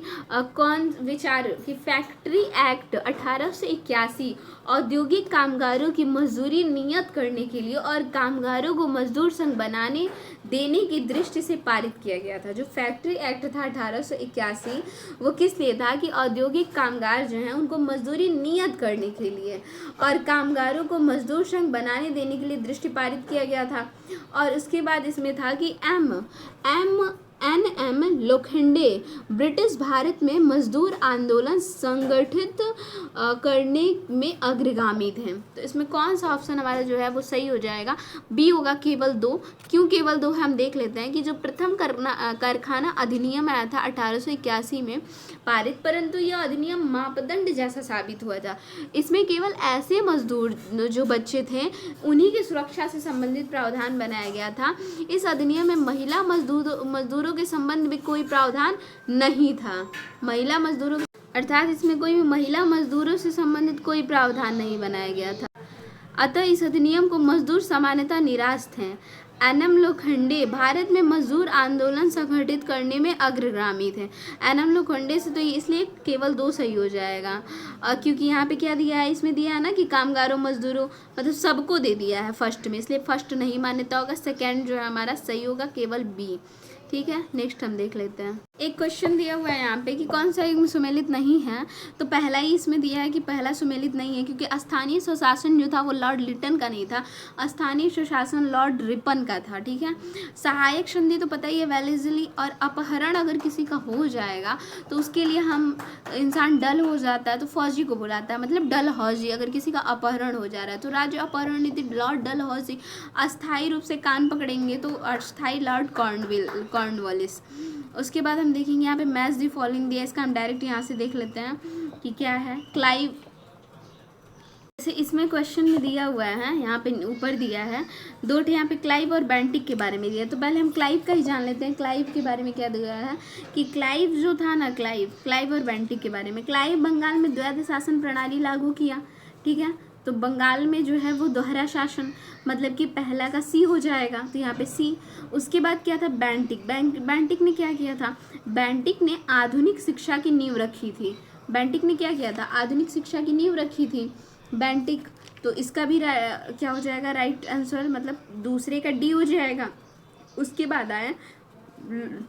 कौन विचार कि फैक्ट्री एक्ट 1881 औद्योगिक कामगारों की मजदूरी नियत करने के लिए और कामगारों को मजदूर संघ बनाने देने की दृष्टि से पारित किया गया था। जो फैक्ट्री एक्ट था 1881 वो किस लिए था कि औद्योगिक कामगार जो हैं उनको मजदूरी नियत करने के लिए और कामगारों को मजदूर संघ बनाने देने के लिए दृष्टि पारित किया गया था। और उसके बाद इसमें था कि एम लोखंडे ब्रिटिश भारत में मजदूर आंदोलन संगठित करने में अग्रगामी थे। तो इसमें कौन सा ऑप्शन हमारा जो है वो सही हो जाएगा, बी होगा केवल 2। क्यों केवल 2 है हम देख लेते हैं कि जो प्रथम कारखाना अधिनियम आया था 1881 में पारित, परंतु यह अधिनियम मापदंड जैसा साबित हुआ था। इसमें केवल ऐसे मजदूर जो बच्चे थे उन्हीं की सुरक्षा से संबंधित प्रावधान बनाया गया था। इस अधिनियम में महिला मजदूरों के संबंध में कोई प्रावधान नहीं था, महिला मजदूरों अर्थात इसमें कोई भी महिला मजदूरों से संबंधित कोई प्रावधान नहीं बनाया गया था। अतः इस अधिनियम को मजदूर सामान्यतः निराश थे। एनएम लोखंडे भारत में मजदूर आंदोलन संगठित करने में अग्रगामी थे। एनएम लोखंडे से तो इसलिए केवल 2 सही हो जाएगा, क्योंकि यहाँ पे क्या दिया है, इसमें दिया है ना कि कामगारों मजदूरों मतलब सबको दे दिया है फर्स्ट में, इसलिए फर्स्ट नहीं मान्यता होगा। सेकेंड जो है हमारा सही होगा केवल बी, ठीक है, नेक्स्ट हम देख लेते हैं। एक क्वेश्चन दिया हुआ है यहाँ पे कि कौन सा युग सुमेलित नहीं है। तो पहला ही इसमें दिया है कि पहला सुमेलित नहीं है, क्योंकि स्थानीय स्वशासन जो था वो लॉर्ड लिटन का नहीं था, स्थानीय स्वशासन लॉर्ड रिपन का था। ठीक है, सहायक संधि तो पता ही है वेलेस्ली, और अपहरण अगर किसी का हो जाएगा तो उसके लिए हम इंसान डल हो जाता है तो फौजी को बुलाता है, मतलब डल हौजी। अगर किसी का अपहरण हो जा रहा है तो राज्य अपहरण नीति लॉर्ड डल हौजी। अस्थायी रूप से कान पकड़ेंगे तो अस्थायी लॉर्ड कॉर्नवालिस। उसके बाद हम देखेंगे यहाँ पे मैच दी फॉलोइंग दिया, इसका हम डायरेक्ट यहाँ से देख लेते हैं कि क्या है। क्लाइव, जैसे इसमें क्वेश्चन में दिया हुआ है, यहाँ पे ऊपर दिया है दो यहाँ पे क्लाइव और बेंटिक के बारे में दिया है। तो पहले हम क्लाइव का ही जान लेते हैं। क्लाइव के बारे में क्या दिया है कि क्लाइव जो था ना, क्लाइव और बेंटिक के बारे में। क्लाइव बंगाल में द्वैध शासन प्रणाली लागू किया। ठीक है, तो बंगाल में जो है वो दोहरा शासन, मतलब कि पहला का सी हो जाएगा, तो यहाँ पे सी। उसके बाद क्या था बेंटिक। बेंटिक ने क्या किया था, बेंटिक ने आधुनिक शिक्षा की नींव रखी थी। बेंटिक ने क्या किया था, आधुनिक शिक्षा की नींव रखी थी बेंटिक। तो इसका भी क्या हो जाएगा, राइट आंसर, मतलब दूसरे का डी हो जाएगा। उसके बाद आए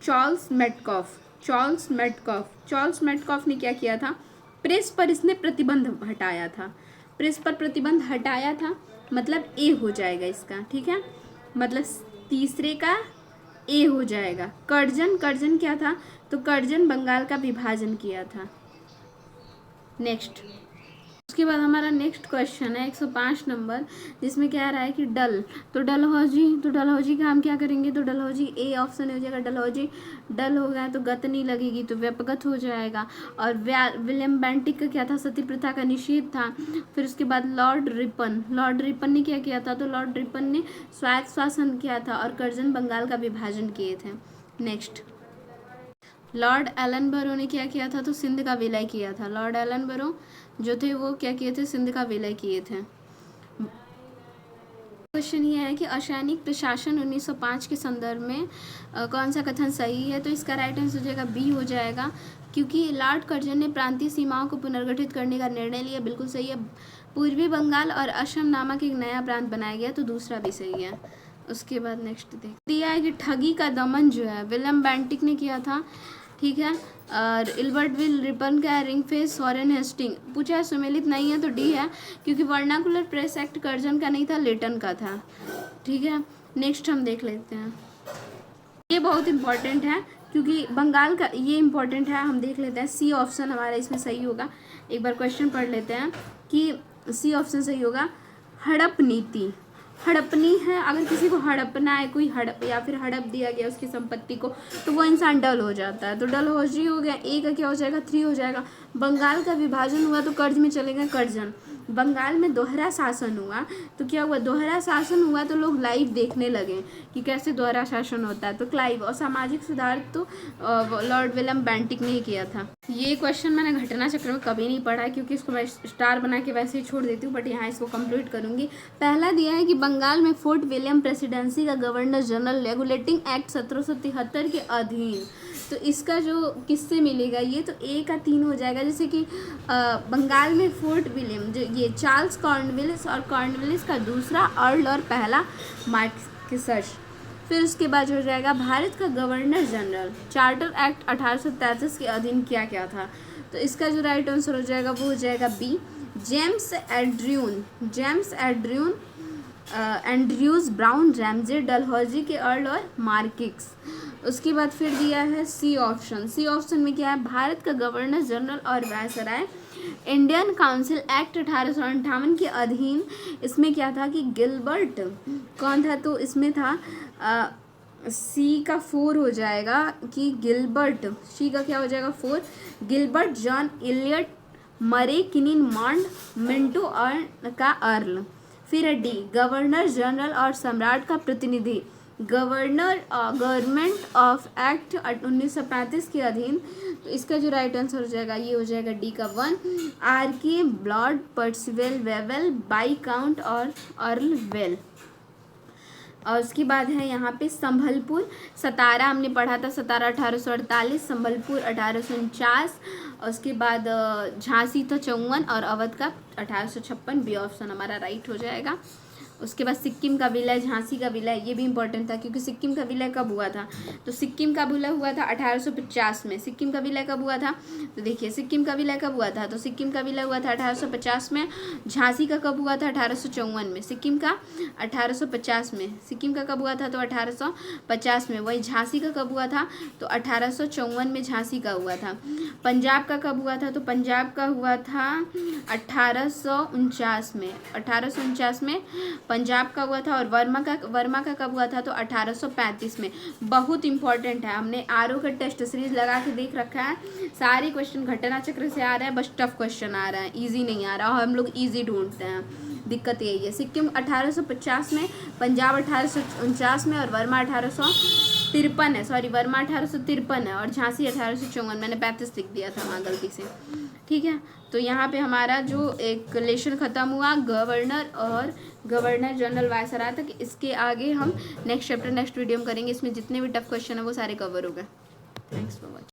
चार्ल्स मेटकॉफ। चार्ल्स मेटकॉफ ने क्या किया था, प्रेस पर इसने प्रतिबंध हटाया था। प्रेस पर प्रतिबंध हटाया था, मतलब ए हो जाएगा इसका। ठीक है, मतलब तीसरे का ए हो जाएगा। कर्जन क्या था, तो कर्जन बंगाल का विभाजन किया था। नेक्स्ट, उसके बाद हमारा नेक्स्ट क्वेश्चन है 105 नंबर, जिसमें क्या रहा है कि डलहौजी का हम क्या करेंगे, तो डलहौजी ए ऑप्शन हो जाएगा। डलहौजी डल हो गया तो गत नहीं लगेगी तो व्यपगत हो जाएगा। और विलियम बेंटिक का क्या था, सती प्रथा का निषेध था। फिर उसके बाद लॉर्ड रिपन ने क्या किया था, तो लॉर्ड रिपन ने स्वायत्त शासन किया था और कर्जन बंगाल का विभाजन किए थे। नेक्स्ट, लॉर्ड एलनबरो ने क्या किया था, तो सिंध का विलय किया था। लॉर्ड एलनबरो जो थे वो क्या किए थे, सिंध का विलय किए थे। क्वेश्चन ये है कि असैनिक प्रशासन 1905 के संदर्भ में कौन सा कथन सही है। तो इसका राइट आंसर हो जाएगा बी हो जाएगा, क्योंकि लॉर्ड कर्जन ने प्रांतीय सीमाओं को पुनर्गठित करने का निर्णय लिया। बिल्कुल सही है। पूर्वी बंगाल और असम नामक एक नया प्रांत बनाया गया, तो दूसरा भी सही है। उसके बाद नेक्स्ट दिया है कि ठगी का दमन जो है विलियम बेंटिक ने किया था। ठीक है, और इल्बर्ट विल रिपन का रिंग फेस वॉरेन हेस्टिंग। पूछा है सुमेलित नहीं है तो डी है, क्योंकि वर्नाकुलर प्रेस एक्ट कर्जन का नहीं था, लेटन का था। ठीक है, नेक्स्ट हम देख लेते हैं। ये बहुत इंपॉर्टेंट है, क्योंकि बंगाल का ये इंपॉर्टेंट है। हम देख लेते हैं, सी ऑप्शन हमारा इसमें सही होगा। एक बार क्वेश्चन पढ़ लेते हैं कि सी ऑप्शन सही होगा। हड़प नीति, हड़पनी है, अगर किसी को हड़पना है, कोई हड़प या फिर हड़प दिया गया उसकी संपत्ति को, तो वो इंसान डल हो जाता है। तो डल हो जी हो गया, ए का क्या हो जाएगा, 3 हो जाएगा। बंगाल का विभाजन हुआ तो कर्ज में चलेगा कर्जन। बंगाल में दोहरा शासन हुआ तो क्या हुआ, दोहरा शासन हुआ तो लोग लाइव देखने लगे कि कैसे दोहरा शासन होता है, तो क्लाइव। और सामाजिक सुधार तो लॉर्ड विलियम बेंटिक ने ही किया था। ये क्वेश्चन मैंने घटना चक्र में कभी नहीं पढ़ा, क्योंकि इसको मैं स्टार बना के वैसे ही छोड़ देती हूँ, बट यहाँ इसको कंप्लीट करूँगी। पहला दिया है कि बंगाल में फोर्ट विलियम प्रेसिडेंसी का गवर्नर जनरल रेगुलेटिंग एक्ट 1773 के अधीन। तो इसका जो किससे मिलेगा, ये तो ए का 3 हो जाएगा। जैसे कि बंगाल में फोर्ट विलियम, जो ये चार्ल्स कॉर्नवालिस, और कॉर्नवालिस का दूसरा अर्ल और पहला मार्क्विस। फिर उसके बाद हो जाएगा भारत का गवर्नर जनरल। चार्टर एक्ट 1833 के अधीन क्या क्या था, तो इसका जो राइट आंसर हो जाएगा वो हो जाएगा B, James Andrews Brown Ramsay Dalhousie के अर्ल और मार्किस। उसके बाद फिर दिया है सी ऑप्शन में क्या है, भारत का गवर्नर जनरल और वायसराय। इंडियन काउंसिल एक्ट 1858 के अधीन इसमें क्या था कि गिलबर्ट कौन था, तो इसमें था सी का 4 हो जाएगा कि गिलबर्ट, सी का क्या हो जाएगा 4, गिलबर्ट जॉन इलियट मरे किनिन मॉन्ड मिंटो और का अर्ल। फिर डी, गवर्नर जनरल और सम्राट का प्रतिनिधि, गवर्नमेंट ऑफ एक्ट 1935 के अधीन। तो इसका जो राइट आंसर हो जाएगा ये हो जाएगा डी का 1, आर.के. ब्लॉड पर्सिवेल वेवेल बाई काउंट और अर्ल वेल। और उसके बाद है यहाँ पे संभलपुर, सतारा हमने पढ़ा था, सतारा 1848, संभलपुर 1849, और उसके बाद झांसी था 54 और अवध का 1856। बी ऑप्शन हमारा राइट हो जाएगा। उसके बाद सिक्किम का विलय, झांसी का विलय, ये भी इंपॉर्टेंट था क्योंकि सिक्किम का विलय कब हुआ था, तो सिक्किम का विलय हुआ था 1850 में। सिक्किम का विलय कब हुआ था, तो देखिए सिक्किम का विलय कब हुआ था, तो सिक्किम का विलय हुआ था 1850 में। झांसी का कब हुआ था, 1854 में। सिक्किम का 1850 में, सिक्किम का कब हुआ था, तो 1850 में। वही झांसी का कब हुआ था, तो 1854 में झांसी का हुआ था। पंजाब का कब हुआ था, तो पंजाब का हुआ था 1849 में, 1849 में पंजाब का हुआ था। और वर्मा का कब हुआ था, तो 1835 में। बहुत इंपॉर्टेंट है, हमने आरओ का टेस्ट सीरीज लगा के देख रखा है, सारे क्वेश्चन घटना चक्र से आ रहे हैं, बस टफ क्वेश्चन आ रहा है, इजी नहीं आ रहा, और हम लोग इजी ढूंढते हैं, दिक्कत यही है। सिक्किम 1850 में, पंजाब 1849 में, और वर्मा 1853 है, सॉरी वर्मा 1853 है, और झांसी 1854, मैंने 35 लिख दिया था वहाँ गलती से, ठीक है। तो यहाँ पे हमारा जो एक लेशन ख़त्म हुआ गवर्नर और गवर्नर जनरल वायसराय तक। इसके आगे हम नेक्स्ट चैप्टर नेक्स्ट वीडियो में करेंगे, इसमें जितने भी टफ क्वेश्चन है वो सारे कवर हो गए। Thanks for watching.